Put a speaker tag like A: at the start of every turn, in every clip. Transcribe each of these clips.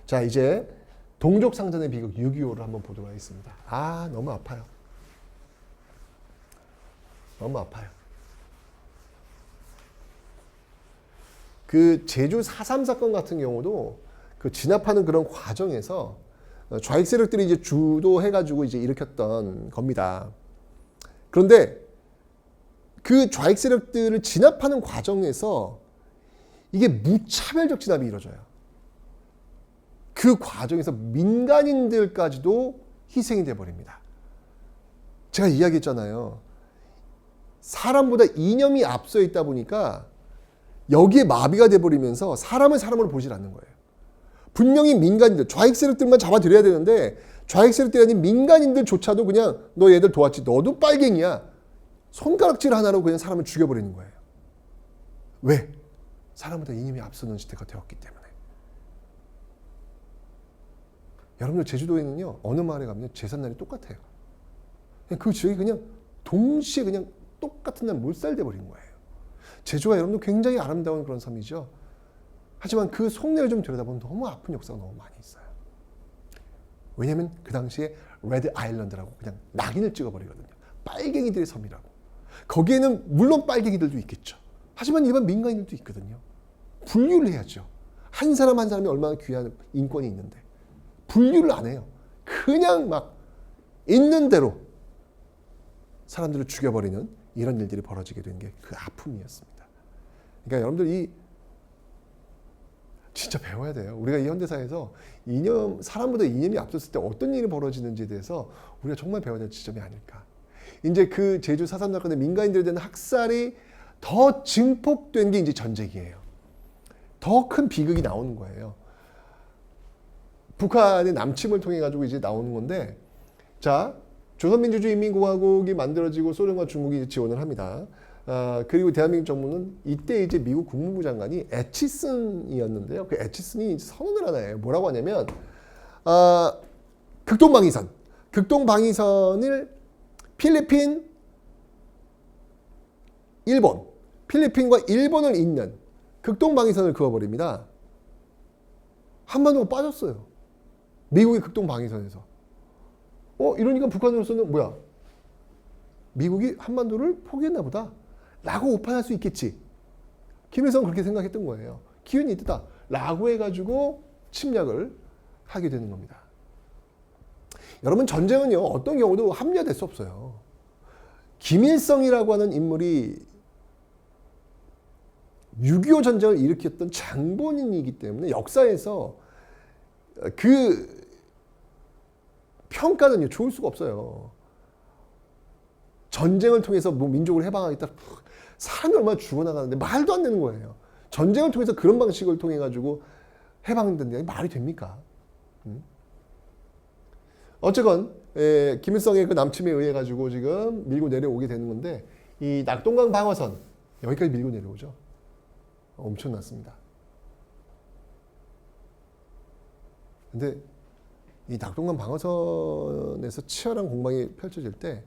A: 자, 이제 동족 상전의 비극 6.25를 한번 보도록 하겠습니다. 아, 너무 아파요. 너무 아파요. 그 제주 4.3 사건 같은 경우도 그 진압하는 그런 과정에서 좌익 세력들이 이제 주도해가지고 이제 일으켰던 겁니다. 그런데 그 좌익 세력들을 진압하는 과정에서 이게 무차별적 진압이 이루어져요. 그 과정에서 민간인들까지도 희생이 돼버립니다. 제가 이야기했잖아요. 사람보다 이념이 앞서 있다 보니까 여기에 마비가 돼버리면서 사람을 사람으로 보질 않는 거예요. 분명히 민간인들, 좌익 세력들만 잡아들여야 되는데 좌익 세력들이 아닌 민간인들조차도 그냥 너 얘들 도왔지, 너도 빨갱이야, 손가락질 하나로 그냥 사람을 죽여버리는 거예요. 왜? 사람보다 이념이 앞서는 시대가 되었기 때문에. 여러분들 제주도에는요, 어느 마을에 가면 제삿날이 똑같아요. 그 지역이 그냥 동시에 그냥 똑같은 날 몰살돼 버린 거예요. 제주가 여러분들 굉장히 아름다운 그런 섬이죠. 하지만 그 속내를 좀 들여다보면 너무 아픈 역사가 너무 많이 있어요. 왜냐하면 그 당시에 레드 아일랜드라고 그냥 낙인을 찍어버리거든요. 빨갱이들의 섬이라고. 거기에는 물론 빨갱이들도 있겠죠. 하지만 일반 민간인들도 있거든요. 분류를 해야죠. 한 사람 한 사람이 얼마나 귀한 인권이 있는데 분류를 안 해요. 그냥 막 있는 대로 사람들을 죽여버리는 이런 일들이 벌어지게 된 게 그 아픔이었습니다. 그러니까 여러분들 이 진짜 배워야 돼요. 우리가 이 현대사에서 이념, 사람보다 이념이 앞섰을 때 어떤 일이 벌어지는지에 대해서 우리가 정말 배워야 될 지점이 아닐까. 이제 그 제주 4.3 사건의 민간인들에 대한 학살이 더 증폭된 게 이제 전쟁이에요. 더 큰 비극이 나오는 거예요. 북한의 남침을 통해 가지고 이제 나오는 건데, 자, 조선민주주의인민공화국이 만들어지고 소련과 중국이 지원을 합니다. 그리고 대한민국 정부는 이때 이제 미국 국무부 장관이 애치슨이었는데요. 그 애치슨이 이제 선언을 하나 해요. 뭐라고 하냐면, 극동방위선을 필리핀, 일본, 필리핀과 일본을 잇는 극동방위선을 그어버립니다. 한반도가 빠졌어요. 미국의 극동방위선에서. 이러니까 북한으로서는 뭐야? 미국이 한반도를 포기했나 보다 라고 오판할 수 있겠지. 김일성은 그렇게 생각했던 거예요. 기운이 있다 라고 해가지고 침략을 하게 되는 겁니다. 여러분, 전쟁은요, 어떤 경우도 합리화될 수 없어요. 김일성이라고 하는 인물이 6.25 전쟁을 일으켰던 장본인이기 때문에 역사에서 그 평가는요, 좋을 수가 없어요. 전쟁을 통해서 뭐 민족을 해방하겠다. 사람이 얼마나 죽어나가는데 말도 안 되는 거예요. 전쟁을 통해서 그런 방식을 통해 가지고 해방된다는 게 말이 됩니까? 어쨌건 김일성의 그 남침에 의해 가지고 지금 밀고 내려오게 되는 건데, 이 낙동강 방어선 여기까지 밀고 내려오죠. 엄청났습니다. 근데 이 낙동강 방어선에서 치열한 공방이 펼쳐질 때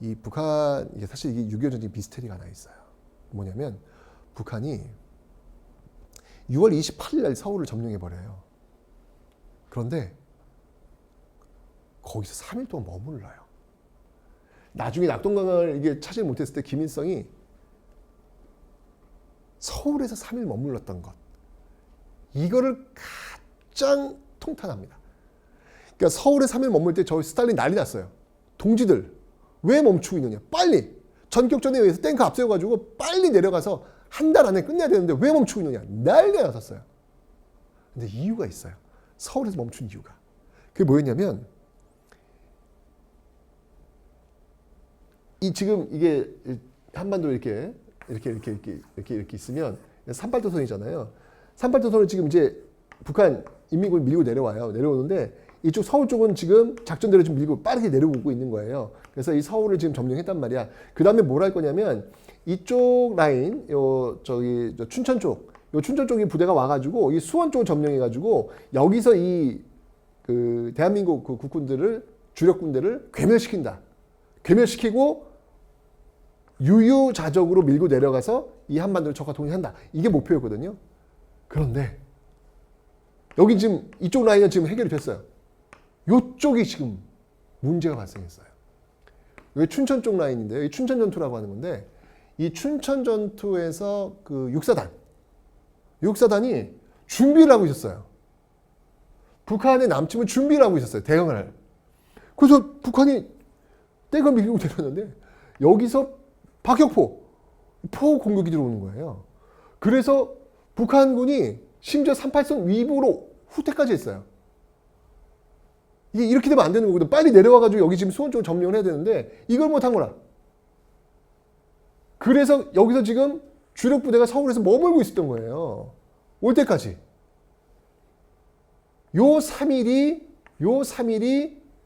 A: 이 북한, 이게 사실 이게 6.25 전쟁 미스테리가 하나 있어요. 뭐냐면 북한이 6월 28일 날 서울을 점령해버려요. 그런데 거기서 3일 동안 머물러요. 나중에 낙동강을 이게 차지 못했을 때 김일성이 서울에서 3일 머물렀던 것, 이거를 가장 통탄합니다. 그러니까 서울에 3일 머물 때 저희 스탈린 난리 났어요. 동지들 왜 멈추고 있느냐, 빨리 전격전에 의해서 탱크 앞세워가지고 빨리 내려가서 한 달 안에 끝내야 되는데 왜 멈추고 있느냐, 난리가 났었어요. 근데 이유가 있어요. 서울에서 멈춘 이유가. 그게 뭐였냐면, 이 지금 이게 한반도 이렇게 있으면 38도선이잖아요. 38도선을 지금 이제 북한 인민군이 밀고 내려와요. 내려오는데 이쪽 서울 쪽은 지금 작전대로 좀 밀고 빠르게 내려오고 있는 거예요. 그래서 이 서울을 지금 점령했단 말이야. 그 다음에 뭘 할 거냐면, 이쪽 라인, 저기 춘천 쪽, 춘천 쪽에 부대가 와가지고 이 수원 쪽을 점령해가지고 여기서 이 그 대한민국 그 국군들을, 주력 군대를 괴멸시킨다. 괴멸시키고 유유자적으로 밀고 내려가서 이 한반도를 적과 통일한다. 이게 목표였거든요. 그런데 여기 지금 이쪽 라인은 지금 해결이 됐어요. 이쪽이 지금 문제가 발생했어요. 여기 춘천 쪽 라인인데요. 여기 춘천 전투라고 하는 건데 이 춘천 전투에서 그 육사단이 준비를 하고 있었어요. 북한의 남침을 준비를 하고 있었어요. 대응을 할. 그래서 북한이 떼걸 밀고 내렸는데 여기서 박격포, 포 공격이 들어오는 거예요. 그래서 북한군이 심지어 38선 위부로 후퇴까지 했어요. 이게 이렇게 되면 안 되는 거거든. 빨리 내려와가지고 여기 지금 수원 쪽을 점령을 해야 되는데 이걸 못한 거라. 그래서 여기서 지금 주력 부대가 서울에서 머물고 있었던 거예요. 올 때까지. 요 3일이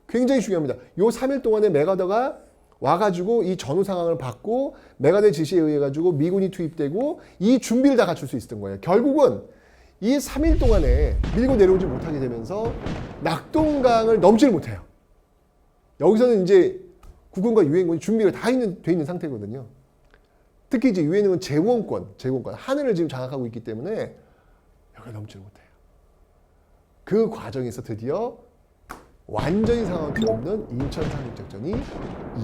A: 굉장히 중요합니다. 요 3일 동안에 메가더가 와가지고 이 전후 상황을 받고 메가더의 지시에 의해 가지고 미군이 투입되고 이 준비를 다 갖출 수 있었던 거예요. 결국은 이 3일 동안에 밀고 내려오지 못하게 되면서 낙동강을 넘지를 못해요. 여기서는 이제 국군과 유엔군이 준비가 다 돼 있는 상태거든요. 특히 이제 유엔은 제공권, 하늘을 지금 장악하고 있기 때문에 여기를 넘지를 못해요. 그 과정에서 드디어 완전히 상황 필요 없는 인천 상륙작전이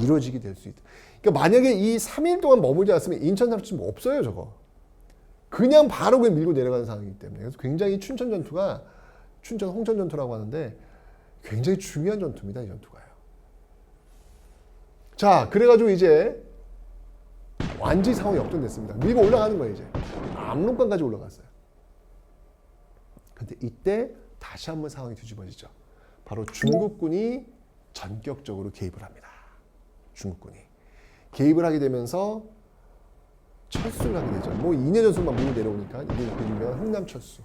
A: 이루어지게 될 수 있다. 그러니까 만약에 이 3일 동안 머물지 않았으면 인천 상륙작전 없어요, 저거. 그냥 바로 그냥 밀고 내려가는 상황이기 때문에. 그래서 굉장히 춘천 전투가 춘천 홍천 전투라고 하는데 굉장히 중요한 전투입니다, 이 전투가요. 자, 그래가지고 이제 완전히 상황이 역전됐습니다. 밀고 올라가는 거예요, 이제. 압록강까지 올라갔어요. 근데 이때 다시 한번 상황이 뒤집어지죠. 바로 중국군이 전격적으로 개입을 합니다. 중국군이. 개입을 하게 되면서 철수를 하게 되죠. 뭐 2년 전술만 밀고 내려오니까 이게 그 유명한 흥남철수.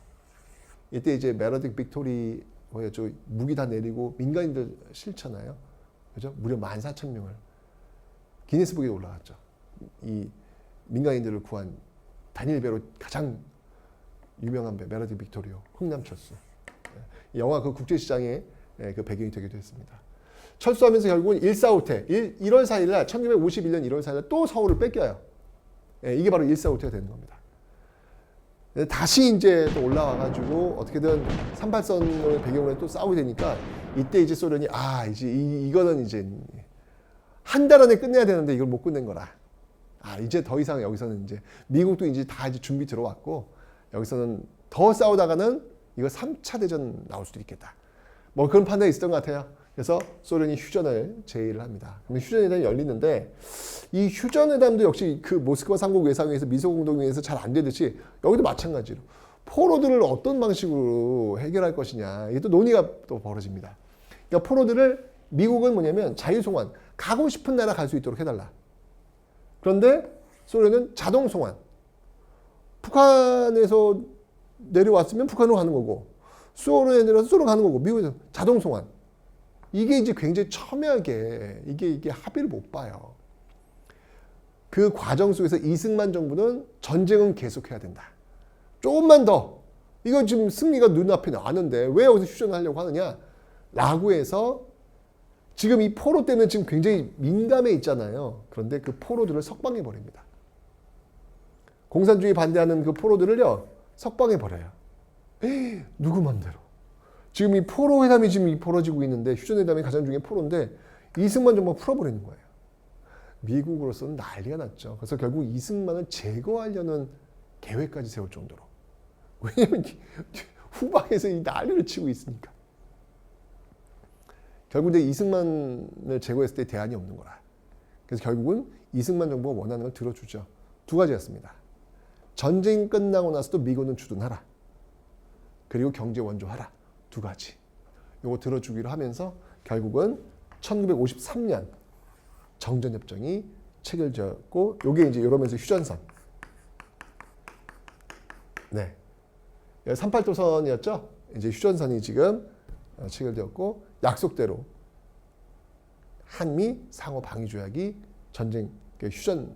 A: 이때 이제 메러딕 빅토리 뭐였죠? 무기 다 내리고 민간인들 싫잖아요. 그죠? 무려 14,000명을 기네스북에 올라갔죠. 이 민간인들을 구한 단일 배로 가장 유명한 배 메러딕 빅토리오 흥남철수. 영화 그 국제시장에 그 배경이 되기도 했습니다. 철수하면서 결국은 1.4.5태 1월 4일 날 1951년 1월 4일 날 또 서울을 뺏겨요. 이게 바로 1.4.5태가 되는 겁니다. 다시 이제 또 올라와가지고 어떻게든 38선을 배경으로 또 싸우게 되니까 이때 이제 소련이 이제 이거는 이제 한 달 안에 끝내야 되는데 이걸 못 끝낸 거라. 이제 더 이상 여기서는 이제 미국도 이제 다 이제 준비 들어왔고 여기서는 더 싸우다가는 이거 3차 대전 나올 수도 있겠다. 뭐 그런 판단이 있었던 것 같아요. 그래서 소련이 휴전을 제의를 합니다. 그럼 휴전회담이 열리는데 이 휴전회담도 역시 그 모스크바 삼국 외상회에서 미소공동회에서 잘 안 되듯이 여기도 마찬가지로 포로들을 어떤 방식으로 해결할 것이냐 이게 또 논의가 또 벌어집니다. 그러니까 포로들을 미국은 뭐냐면 자유송환 가고 싶은 나라 갈 수 있도록 해달라. 그런데 소련은 자동송환 북한에서 내려왔으면 북한으로 가는 거고 수호로 내려와서 수호로 가는 거고 미국에서 자동송환 이게 이제 굉장히 첨예하게 이게 합의를 못 봐요. 그 과정 속에서 이승만 정부는 전쟁은 계속해야 된다. 조금만 더 이거 지금 승리가 눈앞에 나왔는데 왜 여기서 휴전을 하려고 하느냐 라고 해서 지금 이 포로 때문에 지금 굉장히 민감해 있잖아요. 그런데 그 포로들을 석방해 버립니다. 공산주의 반대하는 그 포로들을요 석방해 버려요. 누구 맘대로. 지금 이 포로 회담이 지금 벌어지고 있는데 휴전 회담이 가장 중요한 포로인데 이승만 정부가 풀어버리는 거예요. 미국으로서는 난리가 났죠. 그래서 결국 이승만을 제거하려는 계획까지 세울 정도로. 왜냐면 후방에서 이 난리를 치고 있으니까. 결국 이제 이승만을 제거했을 때 대안이 없는 거라. 그래서 결국은 이승만 정부가 원하는 걸 들어주죠. 두 가지였습니다. 전쟁 끝나고 나서도 미군은 주둔하라. 그리고 경제 원조하라. 두 가지. 요거 들어주기로 하면서 결국은 1953년 정전협정이 체결되었고 요게 이제 이러면서 휴전선. 네. 38도선이었죠? 이제 휴전선이 지금 체결되었고 약속대로 한미 상호 방위 조약이 전쟁 휴전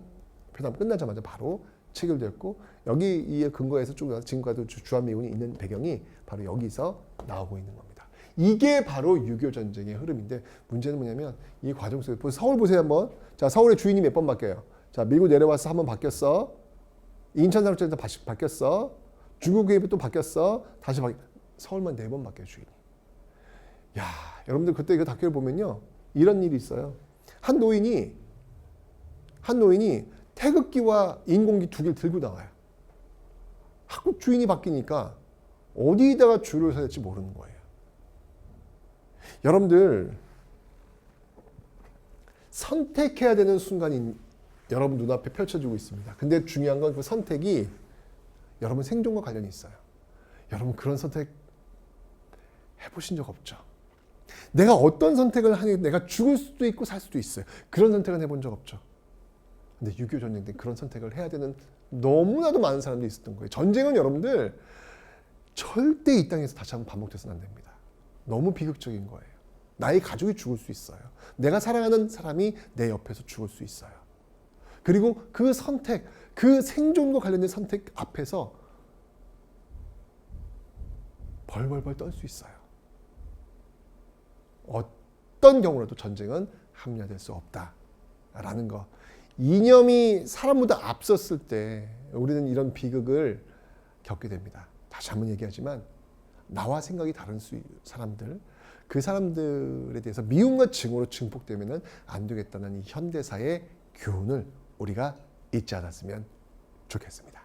A: 회담 끝나자마자 바로 체결되었고 여기에 근거해서 쭉 지금까지 주한미군이 있는 배경이 바로 여기서 나오고 있는 겁니다. 이게 바로 6.25 전쟁의 흐름인데 문제는 뭐냐면 이 과정 속에서 서울 보세요 한번. 자 서울의 주인이 몇 번 바뀌어요. 자 밀고 내려와서 한번 바뀌었어. 인천 상륙전에서 바뀌었어. 중국 개입이 또 바뀌었어. 다시 서울만 4번 바뀌어요, 주인이. 야, 여러분들 그때 이거 다큐를 보면요, 이런 일이 있어요. 한 노인이 태극기와 인공기 2개를 들고 나와요. 하고 주인이 바뀌니까 어디다가 줄을 서야 될지 모르는 거예요. 여러분들 선택해야 되는 순간이 여러분 눈앞에 펼쳐지고 있습니다. 근데 중요한 건 그 선택이 여러분 생존과 관련이 있어요. 여러분 그런 선택 해보신 적 없죠? 내가 어떤 선택을 하니 내가 죽을 수도 있고 살 수도 있어요. 그런 선택은 해본 적 없죠? 근데 6.25 전쟁 때 그런 선택을 해야 되는 너무나도 많은 사람들이 있었던 거예요. 전쟁은 여러분들 절대 이 땅에서 다시 한번 반복돼서는 안 됩니다. 너무 비극적인 거예요. 나의 가족이 죽을 수 있어요. 내가 사랑하는 사람이 내 옆에서 죽을 수 있어요. 그리고 그 선택, 그 생존과 관련된 선택 앞에서 벌벌벌 떨 수 있어요. 어떤 경우라도 전쟁은 합리화될 수 없다라는 거. 이념이 사람보다 앞섰을 때 우리는 이런 비극을 겪게 됩니다. 다시 한번 얘기하지만 나와 생각이 다른 사람들, 그 사람들에 대해서 미움과 증오로 증폭되면 안 되겠다는 이 현대사의 교훈을 우리가 잊지 않았으면 좋겠습니다.